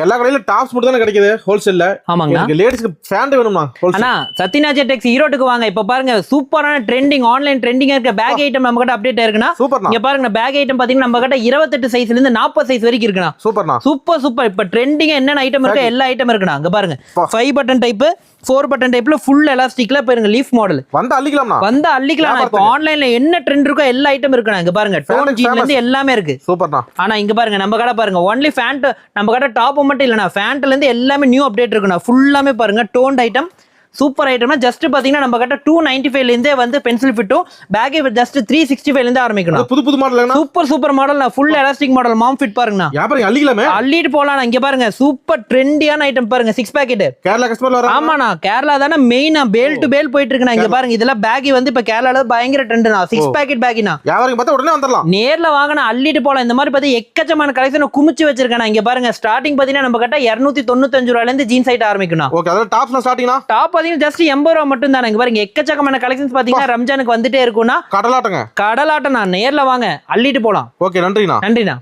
எல்லா கடையில டாப்ஸ் மட்டும் தானே கிடைக்குது ஹோல்சேல்ல. ஆமாங்கண்ணா. எனக்கு லேடிஸ்க்கு பேண்ட் வேணும்ண்ணா. அண்ணா சத்யநாத் டெக்ஸ் ஈரோட்டுக்கு வாங்க. இப்ப பாருங்க சூப்பரான ட்ரெண்டிங் ஆன்லைன் ட்ரெண்டிங்கா இருக்க பேக் ஐட்டம் நம்ம கிட்ட அப்டேட் இருக்குண்ணா. சூப்பர்ண்ணா. இங்க பாருங்க பேக் ஐட்டம் பாத்தீங்கன்னா நம்ம கிட்ட 28 சைஸ்ல இருந்து 40 சைஸ் வரைக்கும் இருக்குண்ணா. சூப்பர்ண்ணா. Super super. இப்ப ட்ரெண்டிங்கா என்னென்ன ஐட்டம் இருக்கோ எல்லா ஐட்டம் இருக்குண்ணா. இங்க பாருங்க 5 பட்டன் டைப் 4 பட்டன் டைப்ல ஃபுல் எலாஸ்டிக்ல பாருங்க லீஃப் மாடல் வந்து அள்ளிக்கலாம்ண்ணா. வந்து அள்ளிக்கலாம். இப்ப ஆன்லைன்ல என்ன ட்ரெண்ட் இருக்கோ எல்லா ஐட்டம் இருக்குண்ணா. இங்க பாருங்க டோன் ஜீன்ல இருந்து எல்லாமே இருக்கு. சூப்பர்ண்ணா. ஆனா இங்க பாருங்க நம்ம கடை பாருங்க ஒன்லி ஃபேண்ட் நம்ம கடை டாப் மட்டும் இல்லண்ணா. ஃபேண்ட்ல இருந்து எல்லாமே நியூ அப்டேட் இருக்குண்ணா. ஃபுல்லாமே பாருங்க டோன் ஐட்டம் சூப்பர் ஐட்டம்னா ஜஸ்ட் பாத்தீங்கன்னா நம்ம கிட்ட 295 ல இருந்தே வந்து பென்சில் ஃபிட்டும் பேக் ஜஸ்ட் 365 ல இருந்து ஆரம்பிக்கணும். புது புது model super model full elastic model mom fit பாருங்கண்ணா. யாபரி அள்ளிக்கலாமே. அள்ளிட்டு போலாம். இங்க பாருங்க சூப்பர் ட்ரெண்டியான ஐட்டம் பாருங்க 6 பாக்கெட் கேரளா கஸ்டமர் வர. ஆமாண்ணா கேரளா தானே மெயினா பேல் டு பேல் போயிட்டு இருக்குண்ணா. இங்க பாருங்க இதெல்லாம் பேக் வந்து இப்ப கேரளால பயங்கர ட்ரெண்ட்னா 6 பாக்கெட் பேக்னா. யாவருக்கு பார்த்தா உடனே வந்துடலாம். நேர்ல வாங்கனா அள்ளிட்டு போலாம். இந்த மாதிரி பாத்தி எக்கச்சமான கலெக்ஷன் குமிச்சு வச்சிருக்கேன். இங்க பாருங்க ஸ்டார்டிங் பாத்தீங்கன்னா நம்ம கிட்ட 295 ரூபாயில இருந்து ஜீன்ஸ் ஐட்டம் ஆரம்பிக்கணும். ஓகே அத டாப்ஸ்ல ஸ்டார்டிங்னா டாப் பாத்தீங்கன்னா ஜஸ்ட் 80 ரூபாய் மட்டும் தானே. இங்க பாருங்க எக்கச்சக்கமான கலெக்ஷன்ஸ் பாத்தீங்கன்னா ரம்ஜானுக்கு வந்துட்டே இருக்கும்னா. கடலாட்டங்க கடலாட்டம். நேர்ல வாங்க அள்ளிட்டு போலாம். ஓகே நன்றிண்ணா. நன்றிண்ணா.